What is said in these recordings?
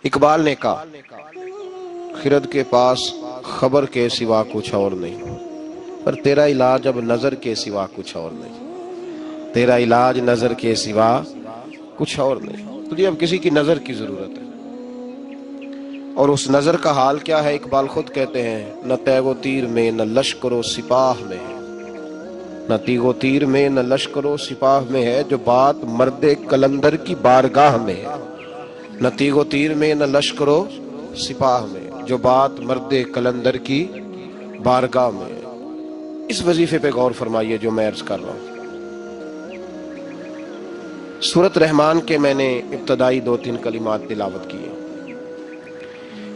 اقبال نے کہا خرد کے پاس خبر کے سوا کچھ اور نہیں، پر تیرا علاج اب نظر کے سوا کچھ اور نہیں، تیرا علاج نظر کے سوا کچھ اور نہیں، تجھے اب کسی کی نظر کی ضرورت ہے۔ اور اس نظر کا حال کیا ہے؟ اقبال خود کہتے ہیں نہ تیغ و تیر میں نہ لشکر و سپاہ میں ہے، نہ تیغ و تیر میں نہ لشکر و سپاہ میں ہے، جو بات مرد قلندر کی بارگاہ میں ہے، نہ تیغ و تیر میں نہ لشکر و سپاہ میں، جو بات مرد قلندر کی بارگاہ میں ہے۔ اس وظیفے پہ غور فرمائیے جو میں عرض کر رہا ہوں۔ سورۃ رحمان کے میں نے ابتدائی 2-3 کلمات تلاوت کیے۔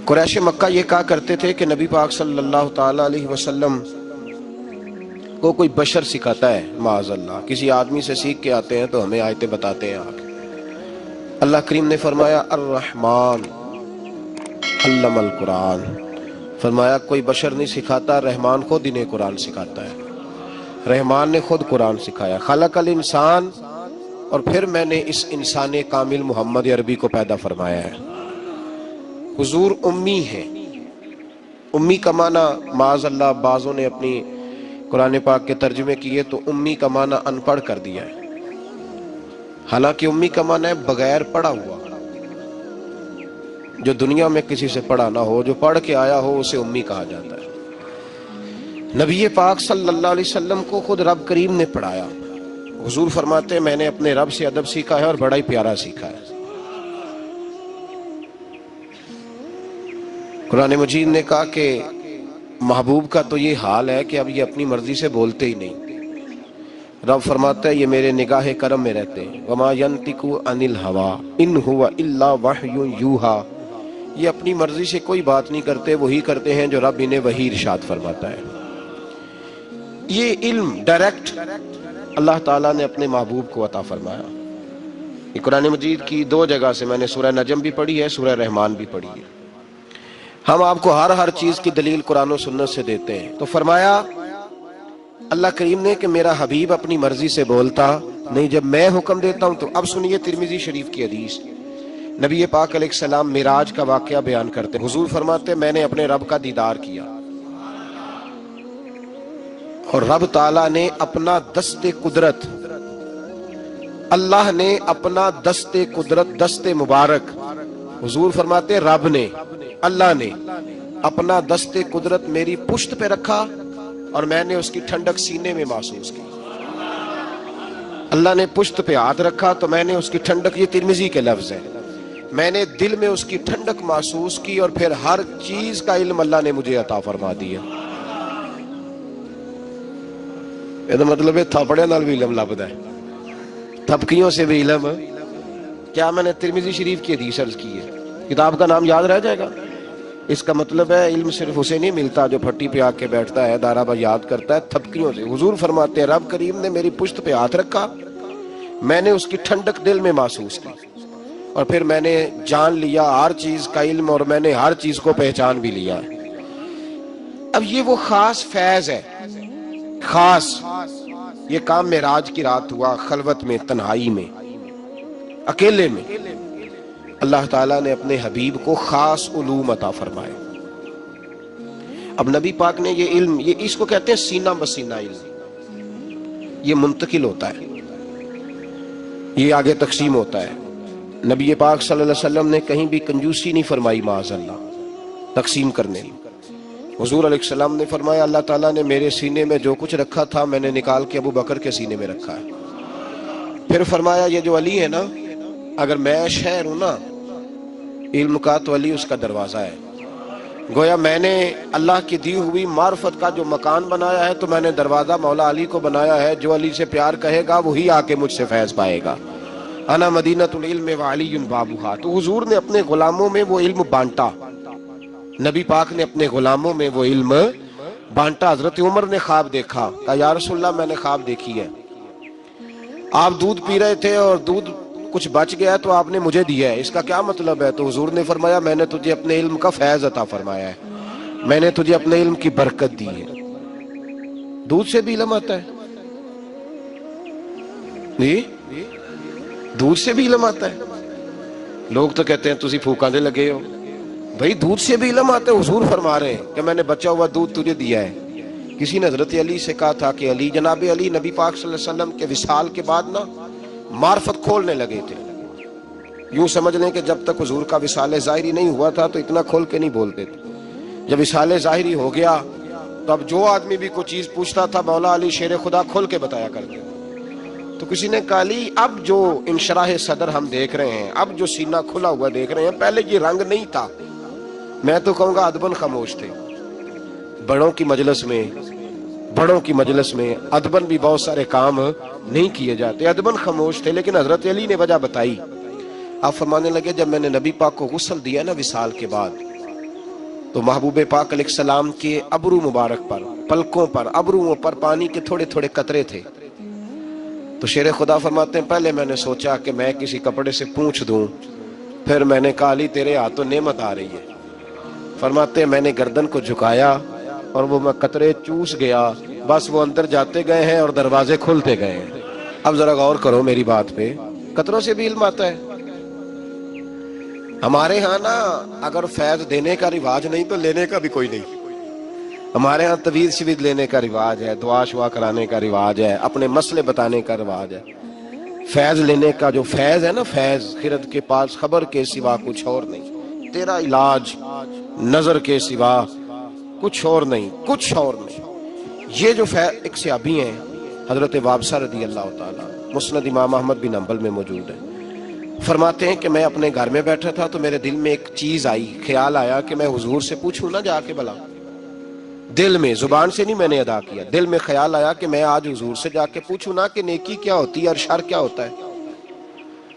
قریش مکہ یہ کہا کرتے تھے کہ نبی پاک صلی اللہ تعالی علیہ وسلم کو کوئی بشر سکھاتا ہے، معاذ اللہ، کسی آدمی سے سیکھ کے آتے ہیں تو ہمیں آیتیں بتاتے ہیں آگے۔ اللہ کریم نے فرمایا الرحمن علم القرآن، فرمایا کوئی بشر نہیں سکھاتا، رحمان خود انہیں قرآن سکھاتا ہے۔ رحمان نے خود قرآن سکھایا۔ خلق الانسان، اور پھر میں نے اس انسان کامل محمد عربی کو پیدا فرمایا ہے۔ حضور امی ہے۔ امی کا معنی معاذ اللہ بعضوں نے اپنی قرآن پاک کے ترجمے کیے تو امی کا معنی ان پڑھ کر دیا ہے، حالانکہ امی کا معنی ہے بغیر پڑھا ہوا، جو دنیا میں کسی سے پڑھا نہ ہو، جو پڑھ کے آیا ہو اسے امی کہا جاتا ہے۔ نبی پاک صلی اللہ علیہ وسلم کو خود رب کریم نے پڑھایا۔ حضور فرماتے ہیں میں نے اپنے رب سے ادب سیکھا ہے اور بڑا ہی پیارا سیکھا ہے۔ قرآن مجید نے کہا کہ محبوب کا تو یہ حال ہے کہ اب یہ اپنی مرضی سے بولتے ہی نہیں۔ رب فرماتا ہے یہ میرے نگاہ کرم میں رہتے ہیں۔ وما ينطق عن الهوى ان هو الا وحی یوحی، یہ اپنی مرضی سے کوئی بات نہیں کرتے، وہی کرتے ہیں جو رب انہیں وحی ارشاد فرماتا ہے۔ یہ علم ڈائریکٹ اللہ تعالیٰ نے اپنے محبوب کو عطا فرمایا۔ یہ قرآن مجید کی 2 جگہ سے میں نے سورہ نجم بھی پڑھی ہے، سورہ رحمان بھی پڑھی ہے۔ ہم آپ کو ہر چیز کی دلیل قرآن و سنت سے دیتے ہیں۔ تو فرمایا اللہ کریم نے کہ میرا حبیب اپنی مرضی سے بولتا نہیں، جب میں حکم دیتا ہوں تو۔ اب سنیے ترمذی شریف کی حدیث، نبی پاک علیہ السلام معراج کا واقعہ بیان کرتے ہیں۔ حضور فرماتے میں نے اپنے رب کا دیدار کیا اور رب تعالیٰ نے اپنا دست قدرت، اللہ نے اپنا دست قدرت، دست مبارک، حضور فرماتے رب نے، اللہ نے اپنا دست قدرت میری پشت پہ رکھا اور میں نے اس کی ٹھنڈک سینے میں محسوس کی۔ اللہ نے پشت پہ ہاتھ رکھا تو میں نے اس کی ٹھنڈک، یہ ترمذی کے لفظ ہے، میں نے دل میں اس کی ٹھنڈک محسوس کی اور پھر ہر چیز کا علم اللہ نے مجھے عطا فرما دیا۔ یہ مطلب ہے تھاپڑے نال بھی علم لبدا ہے، تھپکیوں سے بھی علم۔ کیا میں نے ترمذی شریف کی حدیث عرض کی ہے؟ کتاب کا نام یاد رہ جائے گا؟ اس کا مطلب ہے علم صرف اسے نہیں ملتا جو پھٹی پہ آ کے بیٹھتا ہے، دائرہ با یاد کرتا ہے، تھپکیوں سے۔ حضور فرماتے ہیں رب کریم نے میری پشت پہ ہاتھ رکھا، میں نے اس کی ٹھنڈک دل میں محسوس کی اور پھر میں نے جان لیا ہر چیز کا علم اور میں نے ہر چیز کو پہچان بھی لیا۔ اب یہ وہ خاص فیض ہے، خاص یہ کام معراج کی رات ہوا، خلوت میں، تنہائی میں، اکیلے میں اللہ تعالیٰ نے اپنے حبیب کو خاص علوم عطا فرمائے۔ اب نبی پاک نے یہ علم، یہ اس کو کہتے ہیں سینہ بسینہ علم، یہ منتقل ہوتا ہے، یہ آگے تقسیم ہوتا ہے۔ نبی پاک صلی اللہ علیہ وسلم نے کہیں بھی کنجوسی نہیں فرمائی معاذ اللہ تقسیم کرنے۔ حضور علیہ السلام نے فرمایا اللہ تعالیٰ نے میرے سینے میں جو کچھ رکھا تھا میں نے نکال کے ابو بکر کے سینے میں رکھا ہے۔ پھر فرمایا یہ جو علی ہے نا، اگر میں شہر ہوں نا علم کا تو علی اس کا دروازہ ہے۔ گویا میں نے اللہ کی دی ہوئی معرفت کا جو مکان بنایا ہے تو میں نے دروازہ مولا علی کو بنایا ہے، جو علی سے پیار کہے گا وہی آ کے مجھ سے فیض پائے گا۔ انا مدینۃ العلم وعلی بابھا۔ تو حضور نے اپنے غلاموں میں وہ علم بانٹا، نبی پاک نے اپنے غلاموں میں وہ علم بانٹا۔ حضرت عمر نے خواب دیکھا، کہا یا رسول اللہ میں نے خواب دیکھی ہے، آپ دودھ پی رہے تھے اور دودھ کچھ بچ گیا تو آپ نے مجھے دیا ہے، اس کا کیا مطلب ہے؟ تو حضور نے فرمایا میں نے تجھے اپنے علم کا فیض عطا فرمایا ہے، میں نے تجھے اپنے علم کی برکت دی ہے۔ دودھ سے بھی علم آتا ہے جی، دودھ سے بھی علم آتا ہے۔ لوگ تو کہتے ہیں تسی پھوکاں دے لگے ہو، بھائی دودھ سے بھی علم آتا ہے. حضور فرما رہے ہیں کہ میں نے بچا ہوا دودھ تجھے دیا ہے. کسی نے حضرت علی سے کہا تھا کہ علی، جناب علی نبی پاک صلی اللہ علیہ وسلم کے وصال کے بعد نا معرفت کھولنے لگے تھے. یوں سمجھ لیں کہ جب تک حضور کا وصال ظاہری نہیں ہوا تھا تو اتنا کھول کے نہیں بولتے تھے. جب وصال ظاہری ہو گیا تو اب جو آدمی بھی کوئی چیز پوچھتا تھا مولا علی شیر خدا کھول کے بتایا کرتے. تو کسی نے کہا علی اب جو انشراح صدر ہم دیکھ رہے ہیں، اب جو سینہ کھلا ہوا دیکھ رہے ہیں، پہلے یہ رنگ نہیں تھا. میں تو کہوں گا ادبن خاموش تھے. بڑوں کی مجلس میں ادبن بھی بہت سارے کام نہیں کیے جاتے. ادبن خاموش تھے. لیکن حضرت علی نے وجہ بتائی. آپ فرمانے لگے جب میں نے نبی پاک کو غسل دیا نا وصال کے بعد، تو محبوب پاک علیہ السلام کے ابرو مبارک پر، پلکوں پر، ابروؤں پر پانی کے تھوڑے تھوڑے قطرے تھے. تو شیر خدا فرماتے ہیں پہلے میں نے سوچا کہ میں کسی کپڑے سے پونچھ دوں، پھر میں نے کہا علی تیرے ہاتھوں نعمت آ رہی ہے. فرماتے ہیں میں نے گردن کو جھکایا اور وہ میں قطرے چوس گیا، بس وہ اندر جاتے گئے ہیں اور دروازے کھلتے گئے ہیں. اب ذرا غور کرو میری بات پہ، قطروں سے بھی علم آتا ہے. ہمارے ہاں نا اگر فیض دینے کا رواج نہیں تو لینے کا بھی کوئی نہیں. ہمارے ہاں تویز شوید لینے کا رواج ہے، دعا شعا کرانے کا رواج ہے، اپنے مسئلے بتانے کا رواج ہے. فیض لینے کا جو فیض ہے نا، فیض خرد کے پاس خبر کے سوا کچھ اور نہیں، تیرا علاج نظر کے سوا کچھ اور نہیں، کچھ اور نہیں. یہ جو ایک صحابی ہیں حضرت وابصہ رضی اللہ تعالیٰ، مسند امام احمد بن حنبل میں موجود ہے. فرماتے ہیں کہ میں اپنے گھر میں بیٹھا تھا تو میرے دل میں ایک چیز آئی، خیال آیا کہ میں حضور سے پوچھوں نہ جا کے بلا. دل میں، زبان سے نہیں میں نے ادا کیا، دل میں خیال آیا کہ میں آج حضور سے جا کے پوچھوں نا کہ نیکی کیا ہوتی ہے اور شر کیا ہوتا ہے.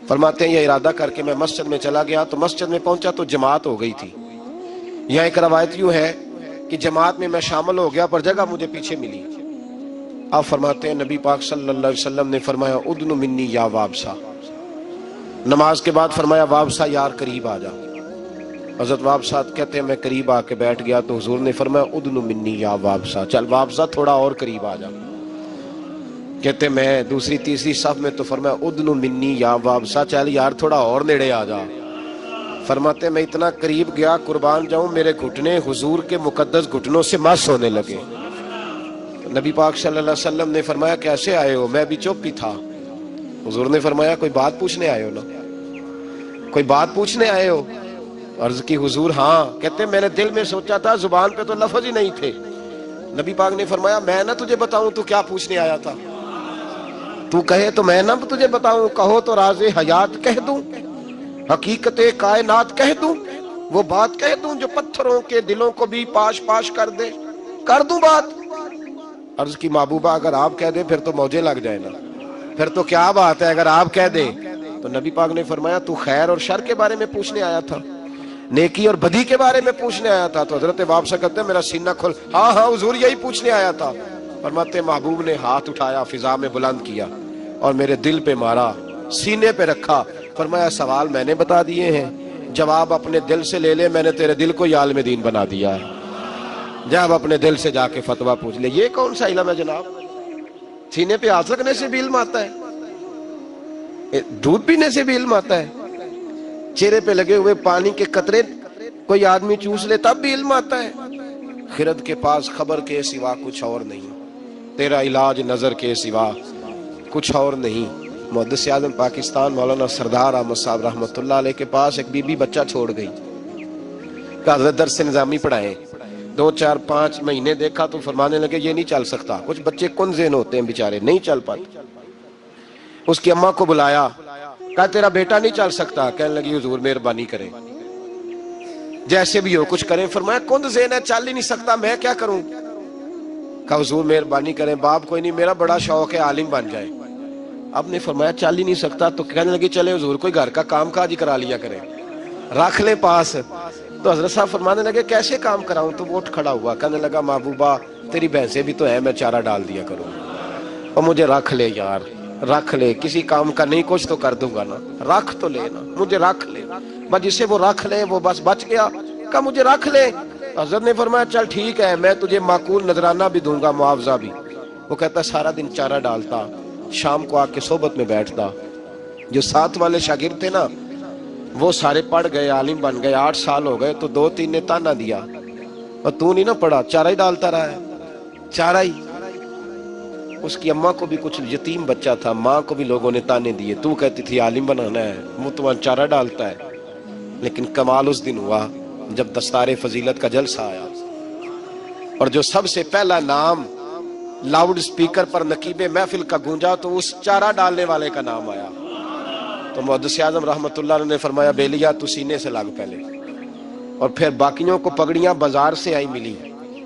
فرماتے ہیں یہ ارادہ کر کے میں مسجد میں چلا گیا. تو مسجد میں پہنچا تو جماعت ہو گئی تھی. یہاں ایک روایت یوں ہے کہ جماعت میں شامل ہو گیا پر جگہ مجھے پیچھے ملی. آپ فرماتے ہیں نبی پاک صلی اللہ علیہ وسلم نے فرمایا ادن منی یا وابصہ. نماز کے بعد فرمایا وابصہ یار قریب آ جا. حضرت وابصہ کہتے ہیں میں قریب آ کے بیٹھ گیا تو حضور نے فرمایا ادن منی یا وابصہ، چل وابصہ تھوڑا اور قریب آ جا. کہتے میں دوسری تیسری صف میں تو فرمایا ادن منی یا وابصہ، چل یار تھوڑا اور نیڑے آ جا. فرماتے میں اتنا قریب گیا قربان جاؤں میرے گھٹنے حضور کے مقدس گھٹنوں سے مس ہونے لگے. نبی پاک صلی اللہ علیہ وسلم نے فرمایا کیسے آئے ہو؟ میں بھی چپ ہی تھا. حضور نے فرمایا کوئی بات پوچھنے آئے ہو نا؟ کوئی بات پوچھنے آئے ہو؟ عرض کی حضور ہاں. کہتے میں نے دل میں سوچا تھا، زبان پہ تو لفظ ہی نہیں تھے. نبی پاک نے فرمایا میں نہ تجھے بتاؤں تو کیا پوچھنے آیا تھا؟ تو کہے تو میں نہ تجھے بتاؤں، کہو تو راز حیات کہہ دوں، حقیقت کائنات کہہ دوں، وہ بات کہہ دوں جو پتھروں کے دلوں کو بھی پاش پاش کر دے، کر دوں بات. عرض کی محبوبہ اگر آپ کہہ دے پھر تو موجے لگ جائے نا، پھر تو کیا بات ہے اگر آپ کہہ دے. تو نبی پاک نے فرمایا تو خیر اور شر کے بارے میں پوچھنے آیا تھا، نیکی اور بدی کے بارے میں پوچھنے آیا تھا؟ تو حضرت وابصہ کہتے ہیں میرا سینہ کھل، ہاں ہاں حضور یہی پوچھنے آیا تھا. فرماتے محبوب نے ہاتھ اٹھایا، فضا میں بلند کیا اور میرے دل پہ مارا، سینے پہ رکھا. فرمایا سوال میں نے بتا دیے ہیں، جواب اپنے دل سے لے لے، میں نے تیرے دل کو عالم دین بنا دیا ہے. جب اپنے دل سے جا کے فتویٰ پوچھ لے. یہ کون سا علم ہے جناب؟ سینے پہ ہاتھ رکھنے سے بھی علم آتا ہے، دودھ پینے سے بھی علم آتا ہے، چہرے پہ لگے ہوئے پانی کے قطرے کوئی آدمی چوس لے تب بھی علم آتا ہے. خرد کے پاس خبر کے سوا کچھ اور نہیں، تیرا علاج نظر کے سوا کچھ اور نہیں. محدث اعظم پاکستان مولانا سردار احمد صاحب رحمۃ اللہ علیہ کے پاس ایک بی بی بچہ چھوڑ گئی کہ حضرت درس نظامی پڑھائیں. 2 4 5 مہینے دیکھا تو فرمانے لگے یہ نہیں چل سکتا. کچھ بچے کن ذہن ہوتے ہیں بیچارے، نہیں چل پاتے. اس کی اماں کو بلایا، کہا تیرا بیٹا نہیں چل سکتا. کہنے لگی حضور مہربانی کریں، جیسے بھی ہو کچھ کریں. فرمایا کن ذہن ہے، چل ہی نہیں سکتا، میں کیا کروں؟ کہا حضور مہربانی کریں، باپ کوئی نہیں، میرا بڑا شوق ہے عالم بن جائے. آپ نے فرمایا چل ہی نہیں سکتا. تو کہنے لگی چلے حضور کوئی گھر کا کام کاج ہی کرا لیا کریں، رکھ لے پاس. تو حضرت صاحب فرمانے لگے کیسے کام کراؤں؟ تو وہ اٹھ کھڑا ہوا، کہنے لگا محبوبہ تیری بھینسیں بھی تو ہیں، میں چارہ ڈال دیا کروں، اور مجھے رکھ لے یار، رکھ لے. کسی کام کا نہیں کچھ تو کر دوں گا نا، رکھ تو لے نا، مجھے رکھ لے. بس جسے وہ رکھ لے وہ بس بچ گیا. کہا مجھے رکھ لے. حضرت نے فرمایا چل ٹھیک ہے، میں تجھے معقول نذرانہ بھی دوں گا، معاوضہ بھی. وہ کہتا سارا دن چارہ ڈالتا، شام کو آ کے صحبت میں بیٹھتا. جو ساتھ والے شاگرد تھے نا وہ سارے پڑھ گئے، عالم بن گئے، 8 سال ہو گئے تو 2-3 نے تانا دیا، اور تو نہیں نہ پڑھا، چارہ ہی ڈالتا رہا ہے، چارہ ہی۔ اس کی اماں کو بھی کچھ یتیم بچہ تھا، ماں کو بھی لوگوں نے تانے دیے، تو کہتی تھی عالم بنانا ہے، متوان چارہ ڈالتا ہے۔ لیکن کمال اس دن ہوا جب دستار فضیلت کا جلسہ آیا، اور جو سب سے پہلا نام لاؤڈ سپیکر پر نقیب محفل کا گونجا تو اس چارہ ڈالنے والے کا نام آیا۔ تو محدث اعظم رحمت اللہ علیہ نے فرمایا بیلیا تو سینے سے لگ پہلے، اور پھر باقیوں کو پگڑیاں بازار سے آئی ملی،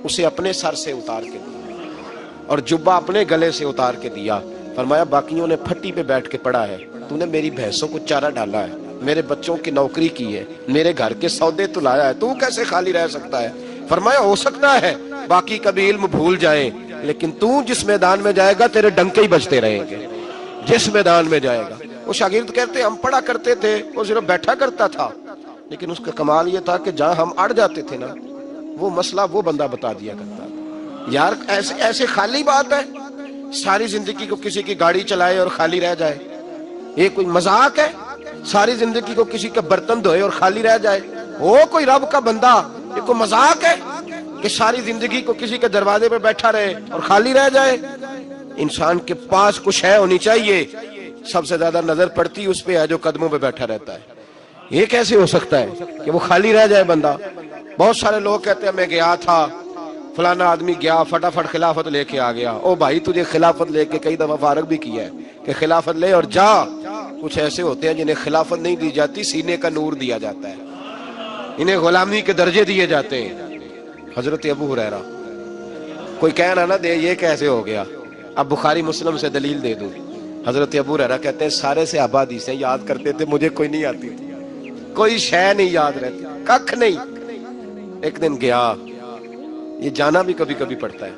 اسے اپنے سر سے اتار کے دیا اور جبہ اپنے گلے سے اتار کے دیا۔ فرمایا باقیوں نے پھٹی پہ بیٹھ کے پڑھا ہے، تو نے میری بھینسوں کو چارہ ڈالا ہے، میرے بچوں کی نوکری کی ہے، میرے گھر کے سودے تو لایا ہے، تو کیسے خالی رہ سکتا ہے؟ فرمایا ہو سکتا ہے باقی کبھی علم بھول جائیں، لیکن تو جس میدان میں جائے گا تیرے ڈنکے ہی بجتے رہیں گے، جس میدان میں جائے گا۔ وہ شاگرد کہتے ہم پڑھا کرتے تھے، وہ صرف بیٹھا کرتا تھا، لیکن اس کا کمال یہ تھا کہ جہاں ہم اڑ جاتے تھے نا، وہ مسئلہ وہ بندہ بتا دیا کرتا تھا۔ یار ایسے خالی بات ہے ساری زندگی کو کسی کی گاڑی چلائے اور خالی رہ جائے؟ یہ کوئی مذاق ہے؟ ساری زندگی کو کسی کا برتن دھوئے اور خالی رہ جائے؟ وہ کوئی رب کا بندہ، یہ کوئی مذاق ہے کہ ساری زندگی کو کسی کے دروازے پہ بیٹھا رہے اور خالی رہ جائے؟ انسان کے پاس کچھ ہے ہونی چاہیے، سب سے زیادہ نظر پڑتی اس پہ ہے جو قدموں پہ بیٹھا رہتا ہے۔ یہ کیسے ہو سکتا ہے کہ وہ خالی رہ جائے بندہ؟ بہت سارے لوگ کہتے ہیں میں گیا تھا، فلانا آدمی گیا فٹافٹ خلافت لے کے آ گیا۔ او بھائی تجھے خلافت لے کے کئی دفعہ فارغ بھی کیا ہے کہ خلافت لے اور جا۔ کچھ ایسے ہوتے ہیں جنہیں خلافت نہیں دی جاتی، سینے کا نور دیا جاتا ہے، انہیں غلامی کے درجے دیے جاتے ہیں۔ حضرت ابو ہریرہ، کوئی کہنا نہ دے یہ کیسے ہو گیا، اب بخاری مسلم سے دلیل دے دوں۔ حضرت ابو ہریرہ کہتے ہیں سارے صحابہ حدیثیں یاد کرتے تھے، مجھے کوئی نہیں آتی تھی، کوئی شے نہیں یاد رہتی، ککھ نہیں۔ ایک دن گیا، یہ جانا بھی کبھی کبھی پڑتا ہے،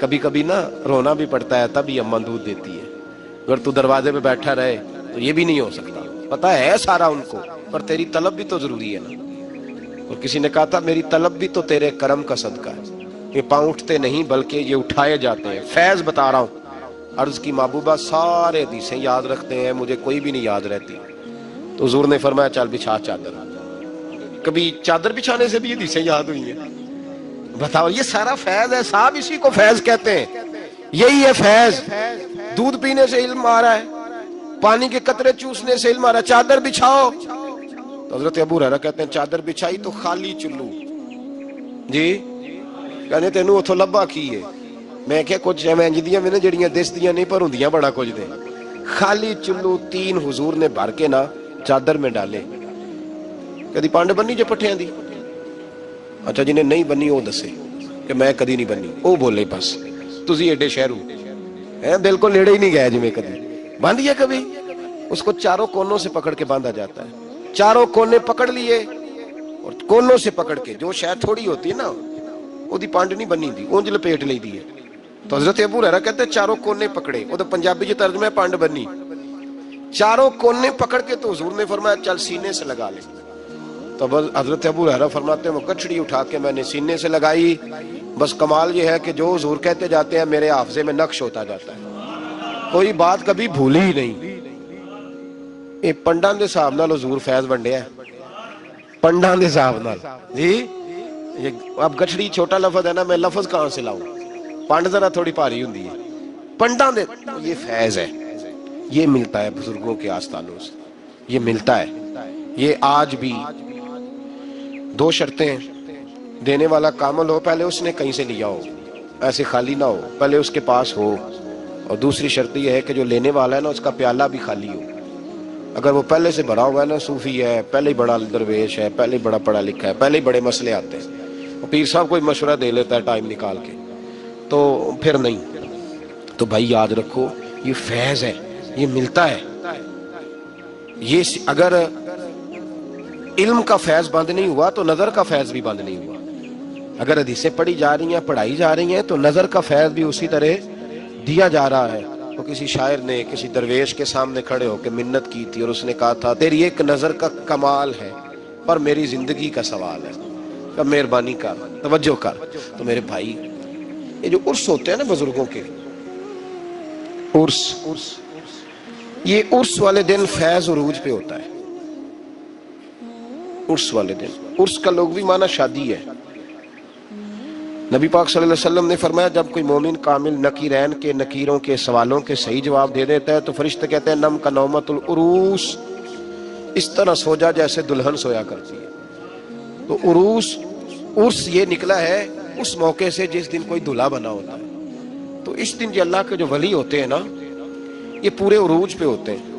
کبھی کبھی نا رونا بھی پڑتا ہے، تب یہ اماں دودھ دیتی ہے۔ اگر تو دروازے پہ بیٹھا رہے تو یہ بھی نہیں ہو سکتا، پتہ ہے سارا ان کو، پر تیری طلب بھی تو ضروری ہے نا۔ اور کسی نے کہا تھا میری طلب بھی تو تیرے کرم کا صدقہ ہے، یہ پاؤں اٹھتے نہیں بلکہ یہ اٹھائے جاتے ہیں، فیض بتا رہا ہوں۔ عرض کی محبوبہ سارے حدیثیں یاد رکھتے ہیں، مجھے کوئی بھی نہیں یاد رہتی۔ تو حضور نے فرمایا چل بچھا چادر۔ کبھی چادر بچھانے سے بھی حدیثیں یاد ہوئی ہیں؟ بتاؤ، یہ سارا فیض ہے صاحب، اسی کو فیض کہتے ہیں، یہی ہے فیض۔ دودھ پینے سے علم آ رہا ہے، پانی کے قطرے چوسنے سے علم آ رہا ہے، چادر بچھاؤ۔ تو حضرت ابو ہریرہ کہتے ہیں چادر بچھائی تو خالی چلو جی، کہنے تینوں اتھو لبا کی ہے؟ میں کہ کچھ میں جدیاں میں نے جڑیاں دس دیاں نہیں پر ہوندیاں بڑا کچھ دے۔ خالی چلو 3 حضور نے بھر کے نا چادر میں ڈالے۔ کدی پانڈ بنی جو پٹھیاں دی؟ اچھا جنہیں نہیں بنی وہ دسے کہ میں کدی نہیں بنی، وہ بولے بس تسی ایڈے شہرو بالکل نیڑے ہی نہیں گئے جی میں کدی باندھی ہے کبھی۔ اس کو چاروں کونوں سے پکڑ کے باندھا جاتا ہے، چاروں کونے پکڑ لیے اور کونوں سے پکڑ کے، جو شاید تھوڑی ہوتی ہے نا وہ دی پانڈ نہیں بنی دی، اونج لپیٹ لی دی ہے۔ تو حضرت ابو ہریرہ کہتے ہیں چاروں کونے پکڑے، وہ تو پنجابی جو ترجمہ ہے پانڈ بنی، چاروں کونے پکڑ کے تو حضور نے فرمایا چل سینے سے لگا لے۔ تو حضرت ابو ہریرہ فرماتے ہیں وہ کچھڑی اٹھا کے میں نے سینے سے لگائی، بس کمال یہ ہے کہ جو حضور کہتے جاتے ہیں میرے حافظے میں نقش ہوتا جاتا ہے، کوئی بات کبھی بھولی ہی نہیں۔ یہ پنڈان دے صاحب نال حضور فیض بنڈیا ہے، پنڈان دے صاحب نال جی۔ اب گچھڑی چھوٹا لفظ ہے نا، میں لفظ کہاں سے لاؤں، پانڈ ذرا تھوڑی بھاری ہوندی ہے، پنڈان دے یہ فیض ہے، یہ ملتا ہے بزرگوں کے آستانوں سے، یہ ملتا ہے۔ یہ آج بھی 2 شرطیں، دینے والا کامل ہو، پہلے اس نے کہیں سے لیا ہو، ایسے خالی نہ ہو، پہلے اس کے پاس ہو، اور دوسری شرط یہ ہے کہ جو لینے والا ہے نا اس کا پیالہ بھی خالی ہو۔ اگر وہ پہلے سے بھرا ہوا ہے نا، صوفی ہے، پہلے ہی بڑا درویش ہے، پہلے ہی بڑا پڑھا لکھا ہے، پہلے ہی بڑے مسئلے آتے ہیں، اور پیر صاحب کوئی مشورہ دے لیتا ہے ٹائم نکال کے، تو پھر نہیں۔ تو بھائی یاد رکھو یہ فیض ہے، یہ ملتا ہے۔ یہ اگر علم کا فیض بند نہیں ہوا تو نظر کا فیض بھی بند نہیں ہوا۔ اگر حدیثیں پڑھی جا رہی ہیں، پڑھائی جا رہی ہیں، تو نظر کا فیض بھی اسی طرح دیا جا رہا ہے۔ تو کسی شاعر نے کسی درویش کے سامنے کھڑے ہو کے منت کی تھی اور اس نے کہا تھا تیری ایک نظر کا کمال ہے پر میری زندگی کا سوال ہے، کہ مہربانی کر، توجہ کر۔ تو میرے بھائی یہ جو عرس ہوتے ہیں نا بزرگوں کے، عرس، یہ عرس والے دن فیض عروج پہ ہوتا ہے۔ عرس والے دن. عرس کا لغوی معنی شادی ہے. نبی پاک صلی اللہ علیہ وسلم نے فرمایا جب کوئی مومن کامل نکیرین کے نکیروں کے سوالوں کے صحیح جواب دے دیتا ہے تو فرشتے کہتے ہیں نم کا نومت العروس، اس طرح سو جا جیسے دلہن سویا کرتی ہے. تو عرس یہ نکلا ہے اس موقع سے جس دن کوئی دلہا بنا ہوتا ہے. تو اس دن جو اللہ کے جو ولی ہوتے ہیں نا یہ پورے عروج پہ ہوتے ہیں.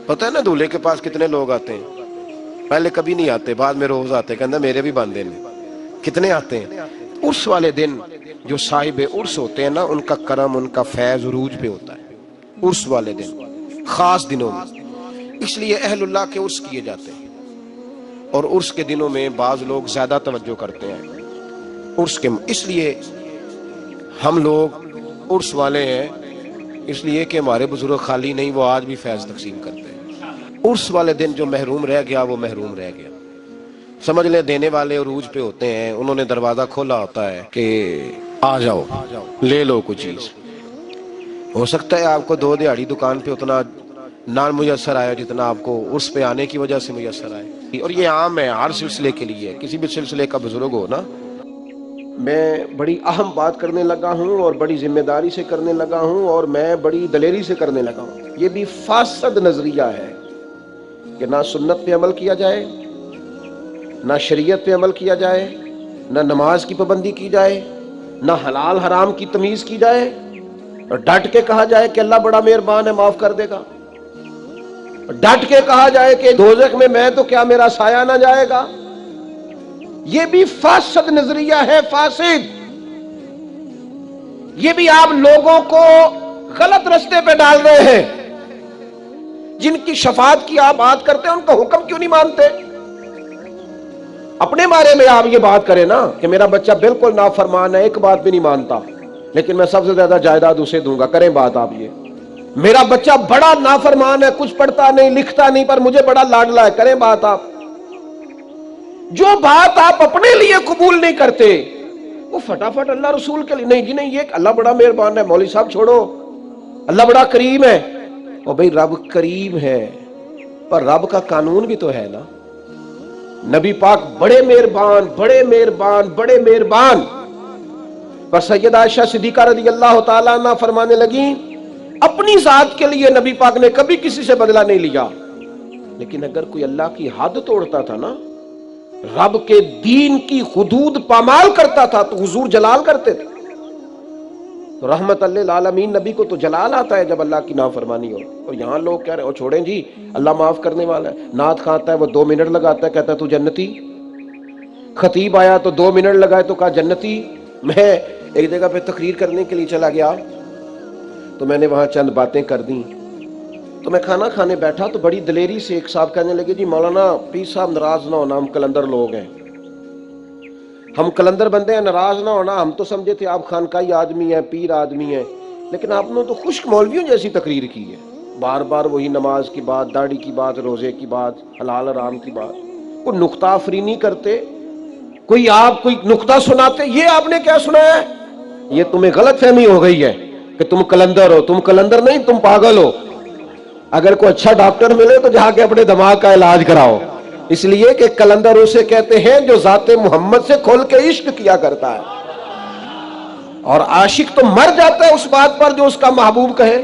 پتہ ہے نا دولہے کے پاس کتنے لوگ آتے ہیں؟ پہلے کبھی نہیں آتے، بعد میں روز آتے، کہنا میرے بھی باندھے نے. کتنے آتے ہیں؟ عرس والے دن جو صاحب عرس ہوتے ہیں نا ان کا کرم، ان کا فیض عروج پہ ہوتا ہے. عرس والے دن خاص دنوں میں اس لیے اہل اللہ کے عرس کیے جاتے ہیں. اور عرس کے دنوں میں بعض لوگ زیادہ توجہ کرتے ہیں عرس کے، اس لیے ہم لوگ عرس والے ہیں اس لیے کہ ہمارے بزرگ خالی نہیں، وہ آج بھی فیض تقسیم کرتے ہیں. عرس والے دن جو محروم رہ گیا وہ محروم رہ گیا. سمجھ لیں دینے والے عروج پہ ہوتے ہیں، انہوں نے دروازہ کھولا ہوتا ہے کہ آ جاؤ لے لو کچھ چیز. ہو سکتا ہے آپ کو دو دیہڑی دکان پہ اتنا نان میسر آیا جتنا آپ کو عرس پہ آنے کی وجہ سے میسر آئے. اور یہ عام ہے ہر سلسلے کے لیے، کسی بھی سلسلے کا بزرگ ہو نا. میں بڑی اہم بات کرنے لگا ہوں اور بڑی ذمہ داری سے کرنے لگا ہوں اور میں بڑی دلیری سے کرنے لگا ہوں. یہ بھی فاسد نظریہ ہے کہ نہ سنت پہ عمل کیا جائے، نہ شریعت پہ عمل کیا جائے، نہ نماز کی پابندی کی جائے، نہ حلال حرام کی تمیز کی جائے، اور ڈٹ کے کہا جائے کہ اللہ بڑا مہربان ہے معاف کر دے گا. ڈٹ کے کہا جائے کہ دوزخ میں تو کیا میرا سایہ نہ جائے گا. یہ بھی فاسد نظریہ ہے، فاسد. یہ بھی آپ لوگوں کو غلط رستے پہ ڈال رہے ہیں. جن کی شفاعت کی آپ بات کرتے ہیں ان کا حکم کیوں نہیں مانتے؟ اپنے بارے میں آپ یہ بات کریں نا کہ میرا بچہ بالکل نافرمان ہے، ایک بات بھی نہیں مانتا، لیکن میں سب سے زیادہ جائیداد اسے دوں گا. کریں بات آپ یہ. میرا بچہ بڑا نافرمان ہے، کچھ پڑھتا نہیں لکھتا نہیں پر مجھے بڑا لاڈلا ہے. کریں بات آپ. جو بات آپ اپنے لیے قبول نہیں کرتے وہ فٹافٹ اللہ رسول کے لیے نہیں جی نہیں، یہ اللہ بڑا مہربان ہے مولوی صاحب چھوڑو، اللہ بڑا کریم ہے. اور بھئی رب کریم ہے پر رب کا قانون بھی تو ہے نا. نبی پاک بڑے مہربان بڑے مہربان بڑے مہربان. پر سیدہ عائشہ صدیقہ رضی اللہ تعالیٰ عنہ فرمانے لگیں اپنی ذات کے لیے نبی پاک نے کبھی کسی سے بدلہ نہیں لیا، لیکن اگر کوئی اللہ کی حد توڑتا تھا نا، رب کے دین کی حدود پامال کرتا تھا تو حضور جلال کرتے تھے. تو رحمت للعالمین نبی کو تو جلال آتا ہے جب اللہ کی نافرمانی ہو. اور یہاں لوگ کہہ رہے ہیں چھوڑیں جی اللہ معاف کرنے والا ہے. نعت کھاتا ہے وہ 2 منٹ لگاتا ہے کہتا ہے تو جنتی. خطیب آیا تو 2 منٹ لگائے تو کہا جنتی. میں ایک جگہ پہ تقریر کرنے کے لیے چلا گیا تو میں نے وہاں چند باتیں کر دیں. تو میں کھانا کھانے بیٹھا تو بڑی دلیری سے ایک صاحب کہنے لگے جی مولانا پیر صاحب ناراض نہ ہونا، ہم کلندر لوگ ہیں، ہم کلندر بندے ہیں، ناراض نہ ہونا. ہم تو سمجھے تھے آپ خانقاہی آدمی ہیں، پیر آدمی ہیں، لیکن آپ نے تو خشک مولویوں جیسی تقریر کی ہے. بار بار وہی نماز کی بات، داڑھی کی بات، روزے کی بات، حلال حرام کی بات. کوئی نقطہ آفرینی کرتے، کوئی آپ کوئی نقطہ سناتے. یہ آپ نے کیا سنایا ہے؟ یہ تمہیں غلط فہمی ہو گئی ہے کہ تم کلندر ہو. تم کلندر نہیں، تم پاگل ہو. اگر کوئی اچھا ڈاکٹر ملے تو جا کے اپنے دماغ کا علاج کراؤ. اس لیے کہ کلندر اسے کہتے ہیں جو ذات محمد سے کھول کے عشق کیا کرتا ہے. اور عاشق تو مر جاتا ہے اس بات پر جو اس کا محبوب کہے.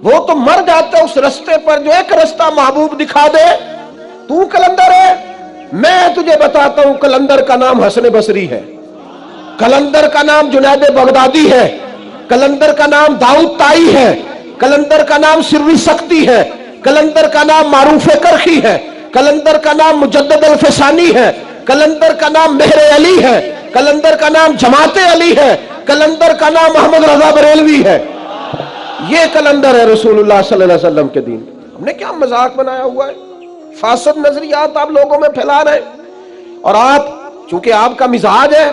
وہ تو مر جاتا ہے اس رستے پر جو ایک رستہ محبوب دکھا دے. تو کلندر ہے. میں تجھے بتاتا ہوں کلندر کا نام حسن بصری ہے، کلندر کا نام جنید بغدادی ہے، کلندر کا نام داؤد طائی ہے، کلندر کا نام سری سختی ہے، کلندر کا نام معروف کرخی ہے، کلندر کا نام مجدد الفسانی ہے، کلندر کا نام مہر علی ہے، کلندر کا نام جماعت علی ہے، کلندر کا نام محمد رضا بریلوی ہے. یہ کلندر ہے رسول اللہ صلی اللہ علیہ وسلم کے دین. ہم نے کیا مذاق بنایا ہوا ہے؟ فاسد نظریات آپ لوگوں میں پھیلا رہے ہیں. اور آپ چونکہ آپ کا مزاج ہے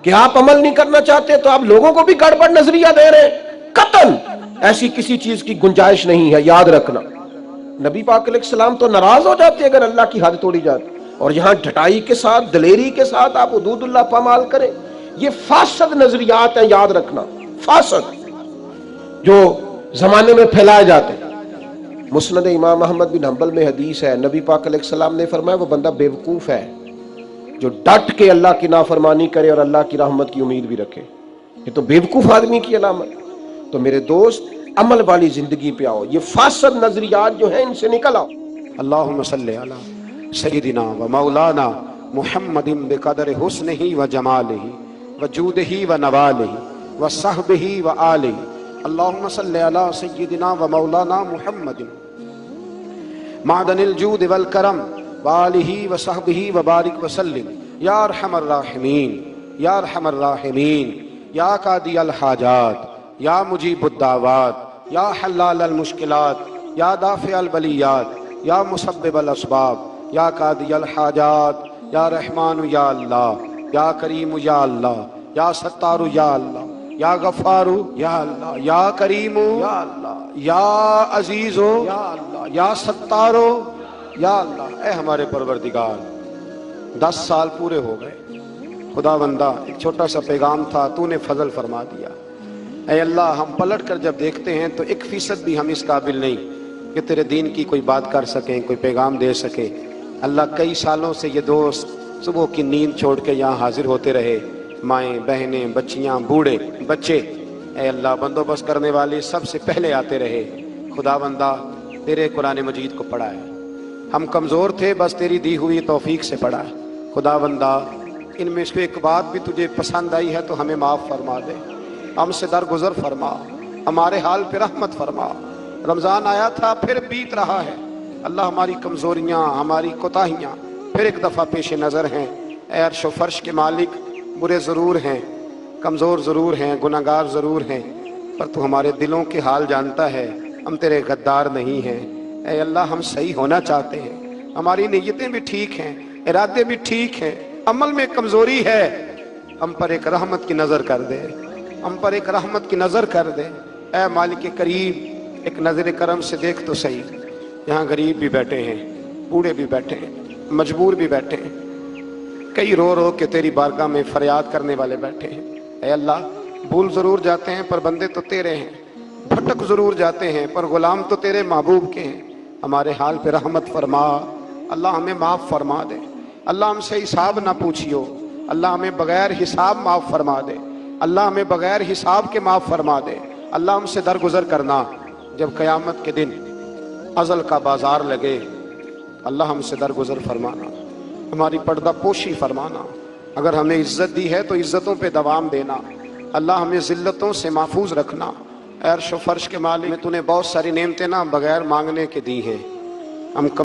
کہ آپ عمل نہیں کرنا چاہتے تو آپ لوگوں کو بھی گڑبڑ نظریہ دے رہے ہیں. قطعاً ایسی کسی چیز کی گنجائش نہیں ہے، یاد رکھنا. نبی پاک علیہ السلام تو ناراض ہو جاتے اگر اللہ کی حد توڑی جاتی. اور یہاں ڈھٹائی کے ساتھ دلیری کے ساتھ آپ حدود اللہ پامال کریں. یہ فاسد نظریات ہیں، یاد رکھنا. فاسد جو زمانے میں پھیلائے جاتے. مسند امام احمد بن حنبل میں حدیث ہے، نبی پاک علیہ السلام نے فرمایا وہ بندہ بیوقوف ہے جو ڈٹ کے اللہ کی نافرمانی کرے اور اللہ کی رحمت کی امید بھی رکھے، یہ تو بیوقوف آدمی کی علامت۔ تو میرے دوست عمل والی زندگی پہ آؤ، یہ فاسد نظریات جو ہیں ان سے نکل آؤ۔ اللہم صلی علی سیدنا و مولانا محمد بقدر حسنہ و جمالہ و جودہ و نوالہ و صحبہ و آلہ۔ اللہم صلی علی سیدنا و مولانا محمد معدن الجود والکرم و آلہ و صحبہ و بارک وسلم۔ یا ارحم الراحمین، یا ارحم الراحمین، یا قاضی الحاجات، یا مجیب الدعوات، یا حلال المشکلات، یا دافع البلیات، یا مسبب الاسباب، یا قاضی الحاجات، یا رحمان یا اللہ، یا کریم یا اللہ، یا ستار یا اللہ، یا غفار یا اللہ، یا کریم یا اللہ، یا عزیز یا اللہ، یا ستار یا اللہ۔ اے ہمارے پروردگار، 10 سال پورے ہو گئے، خدا بندہ ایک چھوٹا سا پیغام تھا، تو نے فضل فرما دیا۔ اے اللہ، ہم پلٹ کر جب دیکھتے ہیں تو 1% بھی ہم اس قابل نہیں کہ تیرے دین کی کوئی بات کر سکیں، کوئی پیغام دے سکیں۔ اللہ، کئی سالوں سے یہ دوست صبح کی نیند چھوڑ کے یہاں حاضر ہوتے رہے، مائیں، بہنیں، بچیاں، بوڑھے، بچے، اے اللہ، بندوبست کرنے والے سب سے پہلے آتے رہے۔ خدا بندہ تیرے قرآن مجید کو پڑھا ہے، ہم کمزور تھے، بس تیری دی ہوئی توفیق سے پڑھا ہے۔ خدا بندہ ان میں سے ایک بات بھی تجھے پسند آئی ہے تو ہمیں معاف فرما دے، ہم سے درگزر فرما، ہمارے حال پہ رحمت فرما۔ رمضان آیا تھا پھر بیت رہا ہے، اللہ ہماری کمزوریاں، ہماری کوتاہیاں پھر ایک دفعہ پیش نظر ہیں۔ اے عرش و فرش کے مالک، برے ضرور ہیں، کمزور ضرور ہیں، گناہگار ضرور ہیں، پر تو ہمارے دلوں کے حال جانتا ہے، ہم تیرے غدار نہیں ہیں۔ اے اللہ، ہم صحیح ہونا چاہتے ہیں، ہماری نیتیں بھی ٹھیک ہیں، ارادے بھی ٹھیک ہیں، عمل میں کمزوری ہے، ہم پر ایک رحمت کی نظر کر دے، ہم پر ایک رحمت کی نظر کر دے۔ اے مالک کریم، ایک نظر کرم سے دیکھ تو صحیح، یہاں غریب بھی بیٹھے ہیں، بوڑھے بھی بیٹھے ہیں، مجبور بھی بیٹھے ہیں، کئی رو رو کے تیری بارگاہ میں فریاد کرنے والے بیٹھے ہیں۔ اے اللہ، بھول ضرور جاتے ہیں پر بندے تو تیرے ہیں، بھٹک ضرور جاتے ہیں پر غلام تو تیرے محبوب کے ہیں۔ ہمارے حال پہ رحمت فرما، اللہ ہمیں معاف فرما دے، اللہ ہم سے حساب نہ پوچھیو، اللہ ہمیں بغیر حساب معاف فرما دے، اللہ ہمیں بغیر حساب کے معاف فرما دے۔ اللہ ہم سے درگزر کرنا، جب قیامت کے دن ازل کا بازار لگے، اللہ ہم سے درگزر فرمانا، ہماری پردہ پوشی فرمانا، اگر ہمیں عزت دی ہے تو عزتوں پہ دوام دینا، اللہ ہمیں ذلتوں سے محفوظ رکھنا۔ اے عرش و فرش کے مالک، تو نے بہت ساری نعمتیں نہ بغیر مانگنے کے دی ہیں، ہم